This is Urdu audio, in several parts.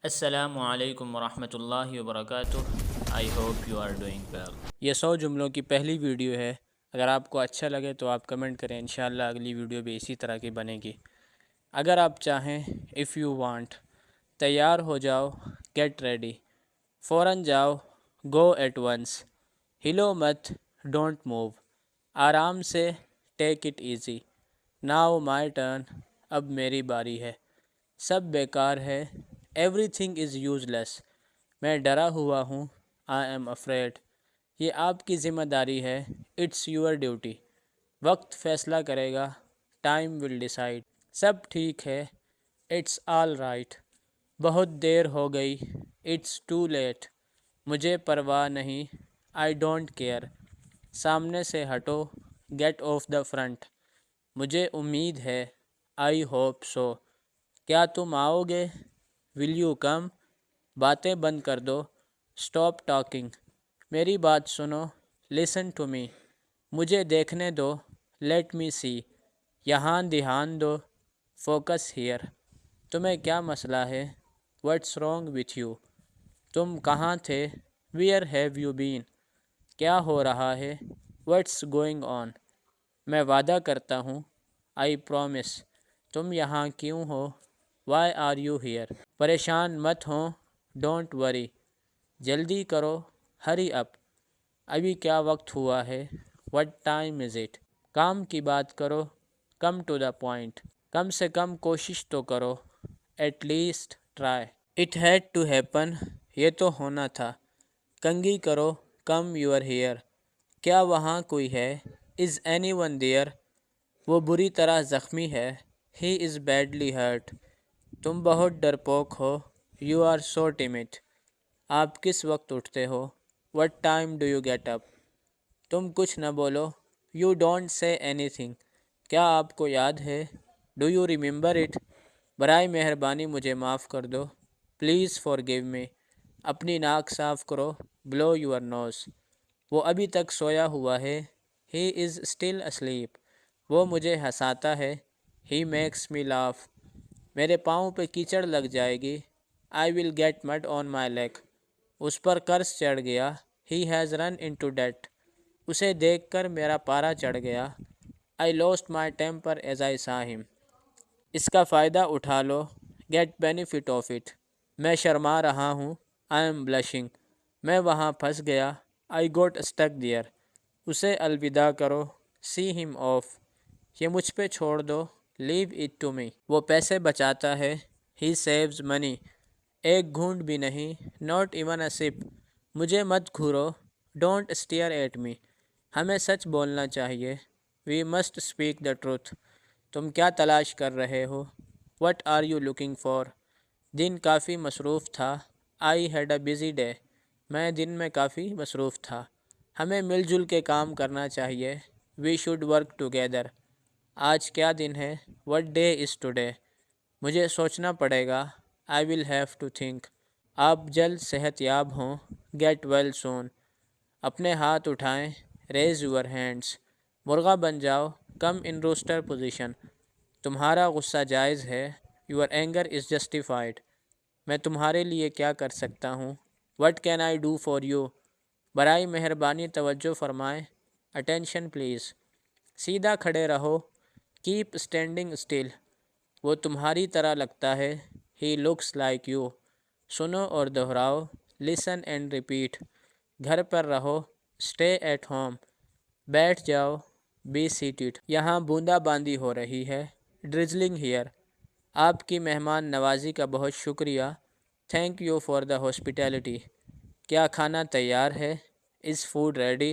السلام علیکم ورحمۃ اللہ وبرکاتہ۔ I hope you are doing well. یہ 100 جملوں کی پہلی ویڈیو ہے۔ اگر آپ کو اچھا لگے تو آپ کمنٹ کریں، انشاءاللہ اگلی ویڈیو بھی اسی طرح کی بنے گی۔ اگر آپ چاہیں، اف یو وانٹ، تیار ہو جاؤ، گیٹ ریڈی، فوراً جاؤ، گو ایٹ ونس، ہلو مت، ڈونٹ موو، آرام سے، take it easy, now my turn, اب میری باری ہے، سب بیکار ہے، ایوری تھنگ از یوز لیس، میں ڈرا ہوا ہوں، آئی ایم افریڈ، یہ آپ کی ذمہ داری ہے، اٹس یور ڈیوٹی، وقت فیصلہ کرے گا، ٹائم ول ڈیسائیڈ، سب ٹھیک ہے، اٹس آل رائٹ، بہت دیر ہو گئی، اٹس ٹو لیٹ، مجھے پرواہ نہیں، آئی ڈونٹ کیئر، سامنے سے ہٹو، گیٹ آف دا فرنٹ، مجھے امید ہے، آئی ہوپ سو، کیا تم آؤ گے، ول یو کم، باتیں بند کر دو، اسٹاپ ٹاکنگ، میری بات سنو، لسن ٹو می، مجھے دیکھنے دو، لیٹ می سی، یہاں دھیان دو، فوکس ہیئر، تمہیں کیا مسئلہ ہے، واٹس رانگ وتھ یو، تم کہاں تھے، ویئر ہیو یو بین، کیا ہو رہا ہے، واٹس گوئنگ آن، میں وعدہ کرتا ہوں، آئی پرومس، تم یہاں کیوں ہو، وائی آر یو ہیئر، پریشان مت ہوں، ڈونٹ وری، جلدی کرو، ہری اپ، ابھی کیا وقت ہوا ہے، وٹ ٹائم از اٹ، کام کی بات کرو، کم ٹو دا پوائنٹ، کم سے کم کوشش تو کرو، at least try, it had to happen, یہ تو ہونا تھا، کنگھی کرو، کم یور ہیئر، کیا وہاں کوئی ہے، از اینی ون دیئر، وہ بری طرح زخمی ہے، ہی از بیڈلی ہرٹ، تم بہت ڈرپوک ہو، یو آر سو ٹیمڈ، آپ کس وقت اٹھتے ہو، what time do you get up, تم کچھ نہ بولو، یو ڈونٹ سے اینی تھنگ، کیا آپ کو یاد ہے، ڈو یو ریممبر اٹ، برائے مہربانی مجھے معاف کر دو، پلیز فارگیو می، اپنی ناک صاف کرو، بلو یور نوز، وہ ابھی تک سویا ہوا ہے، ہی از اسٹل اسلیپ، وہ مجھے ہنساتا ہے، ہی میکس می لاف، میرے پاؤں پہ کیچڑ لگ جائے گی، I will get mud on my leg, اس پر قرض چڑھ گیا، he has run into debt, اسے دیکھ کر میرا پارا چڑھ گیا، I lost my temper as I saw him, اس کا فائدہ اٹھا لو، گیٹ بینیفٹ آف اٹ، میں شرما رہا ہوں، آئی ایم بلشنگ، میں وہاں پھنس گیا، آئی گوٹ اسٹک دیئر، اسے الوداع کرو، سی ہم آف، یہ مجھ پہ چھوڑ دو، لیو اٹ ٹو می، وہ پیسے بچاتا ہے، ہی سیوز منی، ایک گھونٹ بھی نہیں، ناٹ ایون اے سپ، مجھے مت گھورو، ڈونٹ اسٹیئر ایٹ می، ہمیں سچ بولنا چاہیے، we must speak the truth, تم کیا تلاش کر رہے ہو، what are you looking for, دن کافی مصروف تھا، I had a busy day, میں دن میں کافی مصروف تھا، ہمیں مل جل کے کام کرنا چاہیے، وی شوڈ ورک ٹوگیدر، آج کیا دن ہے، وٹ ڈے از ٹوڈے، مجھے سوچنا پڑے گا، آئی ول ہیو ٹو تھنک، آپ جلد صحت یاب ہوں، گیٹ ویل سون، اپنے ہاتھ اٹھائیں، ریز یور ہینڈس، مرغا بن جاؤ، کم ان روسٹر پوزیشن، تمہارا غصہ جائز ہے، یور اینگر از جسٹیفائڈ، میں تمہارے لیے کیا کر سکتا ہوں، what can I do for you, برائے مہربانی توجہ فرمائیں، اٹینشن پلیز، سیدھا کھڑے رہو، کیپ اسٹینڈنگ اسٹل، وہ تمہاری طرح لگتا ہے، ہی لکس لائک یو، سنو اور دہراؤ، لسن اینڈ ریپیٹ، گھر پر رہو، اسٹے ایٹ ہوم، بیٹھ جاؤ، بی سیٹڈ، یہاں بوندا باندی ہو رہی ہے، ڈرزلنگ ہیئر، آپ کی مہمان نوازی کا بہت شکریہ، thank you for the hospitality, کیا کھانا تیار ہے، از فوڈ ریڈی،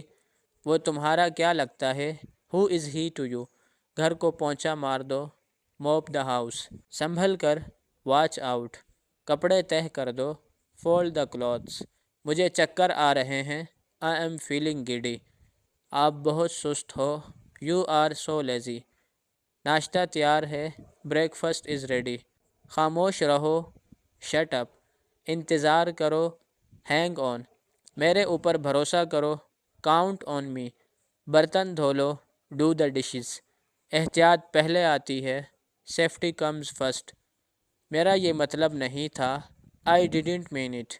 وہ تمہارا کیا لگتا ہے، ہو از ہی ٹو یو، گھر کو پونچھا مار دو، موپ دا ہاؤس، سنبھل کر، واچ آؤٹ، کپڑے تہہ کر دو، فولڈ دا کلوتھس، مجھے چکر آ رہے ہیں، آئی ایم فیلنگ گڈی، آپ بہت سست ہو، یو آر سو لیزی، ناشتہ تیار ہے، بریک فاسٹ از ریڈی، خاموش رہو، شٹ اپ، انتظار کرو، ہینگ آن، میرے اوپر بھروسہ کرو، کاؤنٹ آن می، برتن دھو لو، ڈو دا ڈشز، احتیاط پہلے آتی ہے، سیفٹی کمز فرسٹ، میرا یہ مطلب نہیں تھا، I didn't mean it.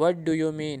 What do you mean?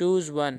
Choose one.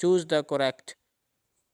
Choose the correct.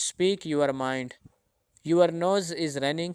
Speak your mind. Your nose is running.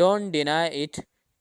Don't deny it.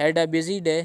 Had a busy day.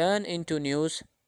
Turn into news.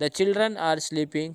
The children are sleeping.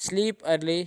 Sleep early.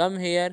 Come here.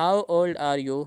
How old are you?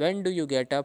When do you get up?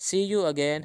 See you again.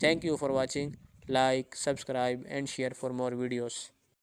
Thank you for watching. Like, subscribe and share for more videos.